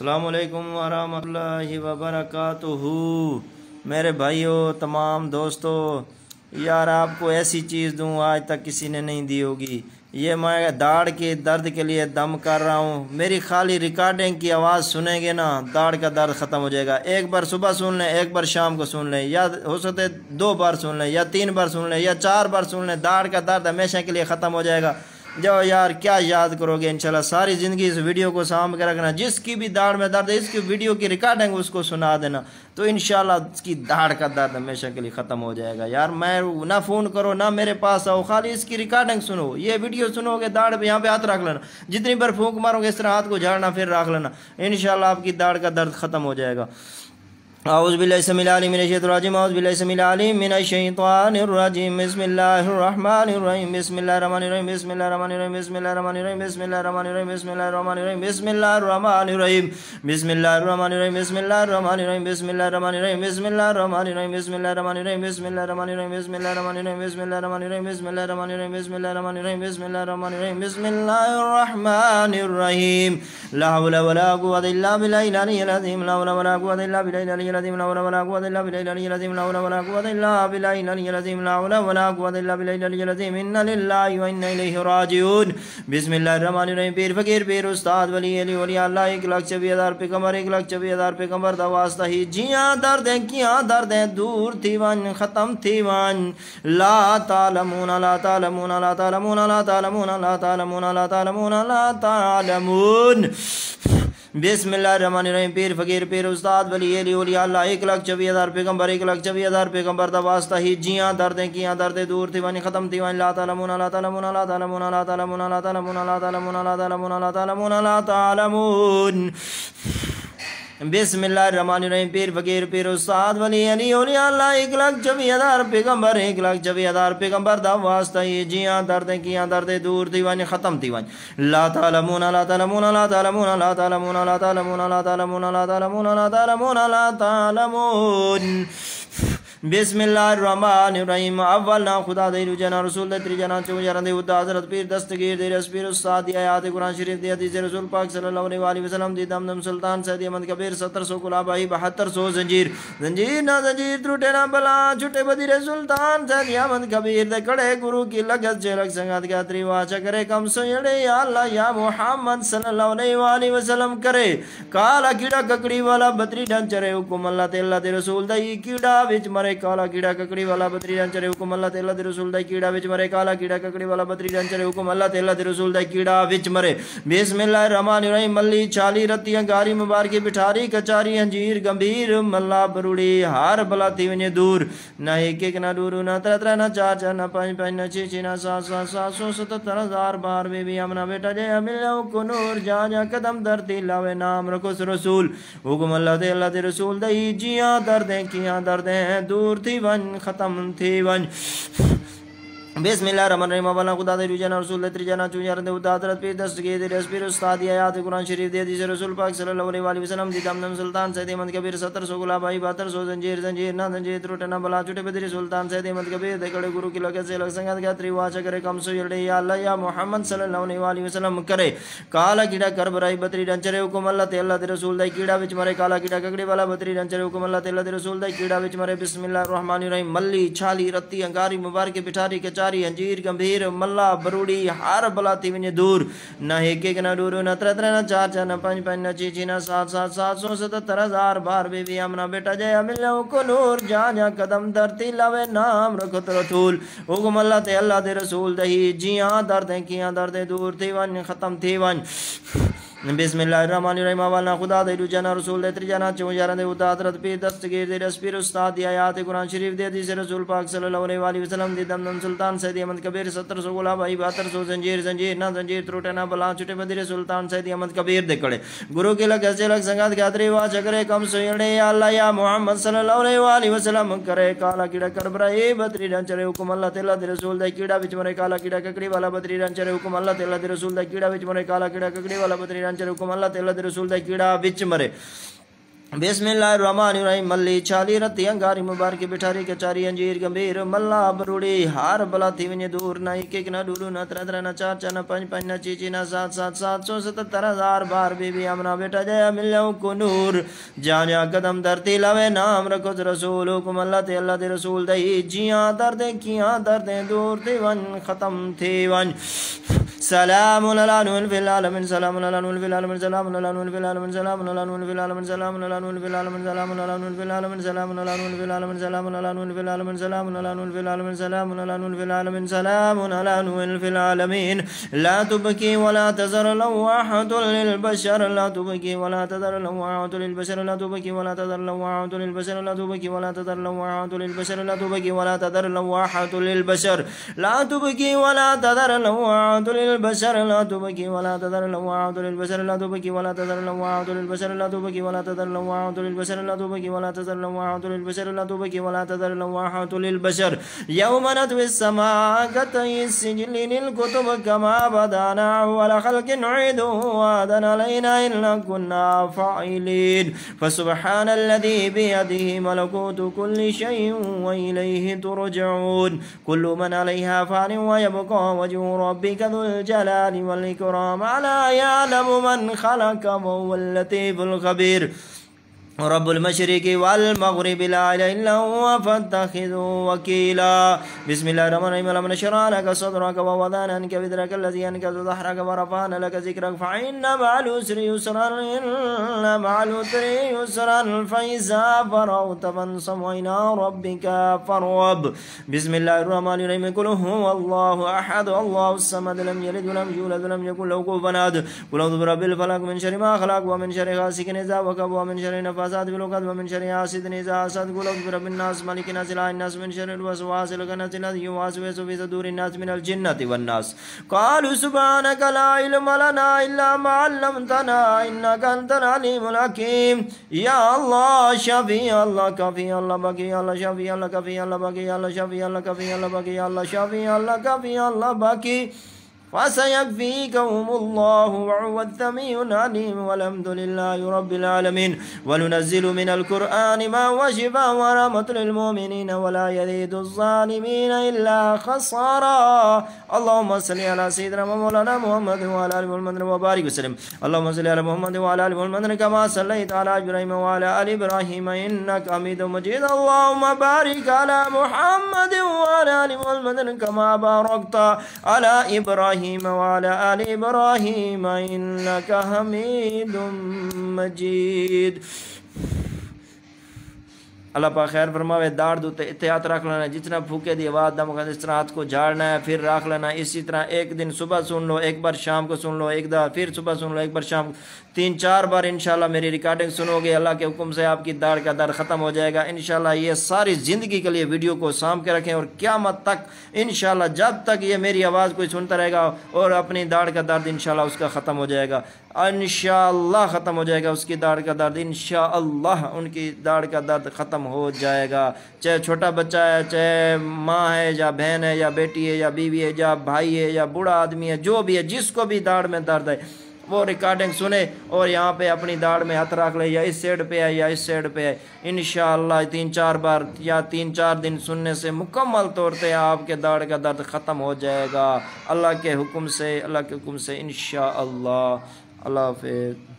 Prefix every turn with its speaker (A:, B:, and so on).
A: السلام علیکم ورحمۃ اللہ وبرکاتہ۔ میرے بھائیوں، تمام دوستوں، یار آپ کو ایسی چیز دوں آج تک کسی نے نہیں دی ہوگی۔ یہ میں داڑھ کے درد کے لیے دم کر رہا ہوں۔ میری خالی ریکارڈنگ کی آواز سنیں گے نا، داڑھ کا درد ختم ہو جائے گا۔ ایک بار صبح سن لیں، ایک بار شام کو سن لیں، یا ہو سکتے 2 بار سن لیں، یا 3 بار سن لیں، یا 4 بار سن لیں، داڑھ کا درد ہمیشہ کے لیے ختم ہو جائے گا۔ جو یار کیا یاد کرو گے، انشاءاللہ ساری زندگی اس ویڈیو کو سامنے کے رکھنا۔ جس کی بھی داڑھ میں درد ہے، اس کی ویڈیو کی ریکارڈنگ اس کو سنا دینا، تو انشاءاللہ اس کی داڑھ کا درد ہمیشہ کے لیے ختم ہو جائے گا۔ یار میں نہ فون کرو نہ میرے پاس آؤ، خالی اس کی ریکارڈنگ سنو، یہ ویڈیو سنو گے، داڑھ پہ یہاں پہ ہاتھ رکھ لینا، جتنی بار پھونک مارو گے اس طرح ہاتھ کو جھاڑنا پھر رکھ لینا، انشاءاللہ آپ کی داڑھ کا درد ختم ہو جائے گا۔ اعوذ باللہ السمیع العلیم من الشیطان الرجیم، اعوذ باللہ السمیع العلیم من الشیطان الرجیم، بسم اللہ الرحمن الرحیم، بسم اللہ الرحمن الرحیم، بسم اللہ الرحمن الرحیم، بسم اللہ الرحمن الرحیم، بسم اللہ الرحمن الرحیم، بسم اللہ الرحمن الرحیم، بسم اللہ الرحمن الرحیم، بسم اللہ الرحمن الرحیم، بسم اللہ الرحمن الرحیم، بسم اللہ الرحمن الرحیم، بسم اللہ الرحمن الرحیم، بسم اللہ الرحمن الرحیم، بسم اللہ الرحمن الرحیم، بسم اللہ الرحمن الرحیم، بسم اللہ الرحمن الرحیم، بسم اللہ الرحمن الرحیم، بسم اللہ الرحمن الرحیم، بسم اللہ الرحمن الرحیم، بسم اللہ الرحمن الرحیم، لا حول ولا قوة الا باللہ العلی العظیم، لا حول ولا قوة الا باللہ العلی العظیم، لا حول ولا قوة الا باللہ العلی العظیم، لا حول ولا قوة الا باللہ العلی العظیم، لا حول ولا قوة الا باللہ العلی العظیم، انا للہ و انا الیہ راجعون۔ بسم اللہ الرحمن الرحیم، پیر فقیر پیر استاد ولی علی ولی اللہ، 1,24,000 پیغمبر، 1,24,000 پیغمبر دا واسطہ ہی جیاں دردیں کیاں دردیں دور تھی ون ختم تھی ون، لا تعلمون لا تعلمون لا تعلمون لا تعلمون لا تعلمون لا تعلمون لا تعلمون۔ بسم اللہ الرحمن الرحیم، پیر فقیر پیر استاد ولی علی ولی اللہ، 1,24,000 پیغمبر، 1,24,000 پیغمبر دا واسطہ ہی جیاں دردیں کیاں دردیں دور تھی ون ختم تھی ون، لا تعلمون لا تعلمون لا تعلمون لا تعلمون لا تعلمون لا تعلمون لا تعلمون لا تعلمون لا تعلمون۔ بسم اللہ الرحمن الرحیم، پیر فقیر پیر استاد ولی علی ولی اللہ، 1,24,000 پیغمبر، 1,24,000 پیغمبر دا واسطہ ہی جیاں دردیں کیاں دردیں دور تھی ون ختم تھی ون، لا تعلمون لا تعلمون لا تعلمون لا تعلمون لا تعلمون لا تعلمون لا تعلمون لا تعلمون لا تعلمون۔ بسم اللہ الرحمن الرحیم، اول نا خدا دے جنا رسول دے تری جنا چو جرن دے خدا حضرت پیر دستگیر دے رسپیر استاد دی آیات قرآن شریف دی حدیث رسول پاک صلی اللہ علیہ وسلم دی دم سلطان سید احمد کبیر 1700 کلابائی 7200 زنجیر، زنجیر نہ زنجیر ٹوٹے نہ بلا چھٹے بدیر سلطان سید احمد کبیر دے کڑے گرو کی لگت چلک سنگات کا تری واچا کرے کم سوڑے یا اللہ یا محمد صلی اللہ علیہ وسلم کرے، کالا کیڑا ککڑی والا بطری ڈنچرے حکم اللہ تے اللہ دے رسول دے کیڑا وچ مرے، کالا کیڑا ککڑی والا بطری ڈنچرے حکم اللہ تے اللہ دے رسول دے کیڑا وچ مرے، کالا کیڑا ککڑی والا بطری ڈنچرے حکم اللہ تے اللہ دے رسول دے کیڑا وچ مرے۔ بسم اللہ الرحمن الرحیم، ملی چھالی رتی انگاری مبارکی بٹھاری کچاری انجیر گمبھیر ملا بروڑی ہار بلا تھی ونجے دور، نہ ایک ایک نہ ڈورو نہ تر تر نہ چار چار نہ پانچ پانچ نہ چھ چھ نہ 777,000 بار بی بی امنا بیٹا جے ملو کو نور جا جا قدم درتی لاوے نام رکھو رسول حکم اللہ دے اللہ دے رسول دے جیاں دردیں کیاں دردیں دور تھی ون ختم تھی ون۔ بسم اللہ الرحمن الرحیم، اولا خدا دے جنا رسول دے تری جنا چو جرن دے خدا حضرت پیر دستگیر دے رسپیر استاد دی آیات قرآن شریف دی حدیث رسول پاک صلی اللہ علیہ وسلم دی دم سلطان سید احمد کبیر 1700 گلابائی 7200 زنجیر، زنجیر نہ زنجیر ٹوٹے نہ بلا چھٹے بدری سلطان سید احمد کبیر دے کڑے گرو کی لگت سے لگ سنگت کا تری واچا کرے کم سوڑے یا اللہ یا محمد صلی اللہ علیہ وسلم کرے، کالا کیڑا کربرائی بطری ڈنچرے حکم اللہ تے اللہ دے رسول دے کیڑا وچ مرے، کالا کیڑا ککڑی والا بطری ڈنچرے حکم اللہ تے اللہ دے رسول دے کیڑا وچ مرے۔ بسم اللہ الرحمن الرحیم، ملی چھالی رتی انگاری مبارک بٹھاری کچاری انجیر گمبھیر ملا بروڑی ہار بلا تھی ونجے دور، نہ ایک ایک نہ ڈورو نہ تر تر نہ چار چار نہ پانچ پانچ نہ چھ چھ نہ 777,000 بار بی بی امنا بیٹا جے ملو کو نور جا جا قدم درتی لاوے نام رکھت رسول حکم اللہ تے اللہ دے رسول دہی جیاں دردیں کیاں دردیں دور تھی ون ختم تھی ون۔ بسم اللہ الرحمن الرحیم، اولا خدا دے جنا رسول دے تری جنا چو جرن دے خدا حضرت پیر دستگیر دے رسپیر استاد دی آیات قرآن شریف دی حدیث رسول پاک صلی اللہ علیہ وسلم دی دم سلطان سید احمد کبیر 1700 گلابائی 7200 زنجیر، زنجیر نہ زنجیر ٹوٹے نہ بلا چھٹے بدیر سلطان سید احمد کبیر دے کڑے گرو کی لگ سے لگ سنگات کا تری واچا کرے کم سوڑے یا اللہ یا محمد صلی اللہ علیہ وسلم کرے، کالا کیڑا کربرائی بطری ڈنچرے حکم اللہ تے اللہ دے رسول دے کیڑا وچ مرے، کالا کیڑا ککڑی والا بطری ڈنچرے حکم اللہ تے اللہ دے رسول دے کیڑا وچ مرے، کالا کیڑا ککڑی والا بطری ڈنچرے حکم اللہ تے اللہ دے رسول دے کیڑا وچ مرے۔ بسم اللہ الرحمن الرحیم ملی چھالی رتی انگاری مبارکی بٹھاری کچاری انجیر گمبیر ملا بروڑی ہار بلا تھی ونی دور نہ ایک ایک نہ ڈولو نہ ترہ ترہ نہ چار چار نہ پنج پنج نہ چیچی نہ 777,000 بار بی بی امنا بیٹا جایا ملیوں کو نور جان جا قدم درتی لوے نام رکھو رسول حکم اللہ تے رسول دئی جیاں دردیں کیاں دردیں دور تھی ون ختم تھی ون سلام علی نوح فی العالمین سلام علی نوح فی العالمین سلام علی نوح فی العالمین سلام علی نوح فی العالمین سلام علی نوح فی العالمین سلام علی نوح فی العالمین سلام علی نوح فی العالمین سلام علی نوح فی العالمین سلام علی نوح فی العالمین سلام علی نوح فی العالمین سلام علی نوح فی العالمین لا تبکی ولا تذر لواحة للبشر لا تبکی ولا تذر لواحة للبشر لا تبکی ولا تذر لواحة للبشر لا تبکی ولا تذر لواحة للبشر لا تبکی ولا تذر لواحة للبشر لا تبکی ولا تذر لواحة للبشر لا تبكي ولا تذر لواحة للبشر لا تبكي ولا تذر لواحة للبشر لا تبكي ولا تذر لواحة للبشر لا تبكي ولا تذر لواحة للبشر لا تبكي ولا تذر لواحة للبشر يوم نطوي السماء كطي السجل للكتب كما بدأنا أول خلق نعيده وعدا علينا إلا كنا فاعلين فسبحان الذي بيده ملكوت كل شيء وإليه ترجعون كل من عليها فان ويبقى وجه ربك ذو الجلال والإكرام ألا يعلم من خلق وهو اللطيف الخبير رب المشرق والمغرب لا إله إلا هو فاتخذه وكيلا بسم الله الرحمن الرحيم لم نشرح لك صدرك ووضعنا عنك وزرك الذي أنقض ظهرك ورفعنا لك ذكرك فإن مع العسر يسرا إن مع العسر يسرا فإذا فرغت فانصب وإلى ربك فارغب بسم الله الرحمن الرحيم قل هو الله أحد الله الصمد لم يلد ولم يولد ولم يكن له كفوا أحد قل أعوذ برب الفلق من شر ما خلق ومن شر غاسق إذا وقب ومن شر نفاثات في العقد ومن شر حاسد إذا حسد قل أعوذ برب الناس مالك الناس إله الناس من شر الوسواس الخناس الذي يوسوس في صدور الناس من الجنة والناس قالوا سبحانك لا علم لنا إلا ما علمتنا إنك أنت العليم الحكيم يا الله شفي الله كفي الله بقي الله شفي الله كفي الله بقي الله شفي الله كفي الله بقي الله شفي الله كفي الله بقي فسيكفيكهم الله وهو السميع العليم والحمد لله رب العالمين وننزل من القرآن ما هو شفاء ورحمة للمؤمنين ولا يزيد الظالمين إلا خسارا اللهم صل على سيدنا مولانا محمد وعلى آل محمد وبارك وسلم اللهم صل على محمد وعلى آل محمد كما صليت على إبراهيم وعلى آل إبراهيم إنك حميد مجيد اللهم بارك على محمد وعلى آل محمد كما باركت على إبراهيم وعلى آل إبراهيم إنك حميد مجيد اللہ پاک خیر فرماوے داڑ دوتے احتیاط رکھ لینا جتنا پھوکے دی آواز دم اس طرح ہاتھ کو جھاڑنا ہے پھر رکھ لینا اسی طرح ایک دن صبح سن لو ایک بار شام کو سن لو ایک دفعہ پھر صبح سن لو ایک بار شام 3-4 بار انشاءاللہ میری ریکارڈنگ سنو گے اللہ کے حکم سے آپ کی داڑھ کا درد ختم ہو جائے گا انشاءاللہ یہ ساری زندگی کے لیے ویڈیو کو سانپ کے رکھیں اور قیامت تک انشاءاللہ جب تک یہ میری آواز کوئی سنتا رہے گا اور اپنی داڑھ کا درد انشاءاللہ اس کا ختم ہو جائے گا انشاءاللہ ختم ہو جائے گا اس کی داڑھ کا درد انشاءاللہ ان کی داڑھ کا درد ختم ہو جائے گا چاہے چھوٹا بچہ ہے چاہے ماں ہے یا بہن ہے یا بیٹی ہے یا بیوی ہے یا بھائی ہے یا بوڑھا آدمی ہے جو بھی ہے جس کو بھی داڑھ میں درد ہے وہ ریکارڈنگ سنے اور یہاں پہ اپنی داڑھ میں ہاتھ رکھ لے یا اس سائڈ پہ ہے یا اس سائڈ پہ ہے انشاءاللہ 3-4 بار یا 3-4 دن سننے سے مکمل طور پہ آپ کے داڑھ کا درد ختم ہو جائے گا اللہ کے حکم سے انشاءاللہ اللہ حافظ.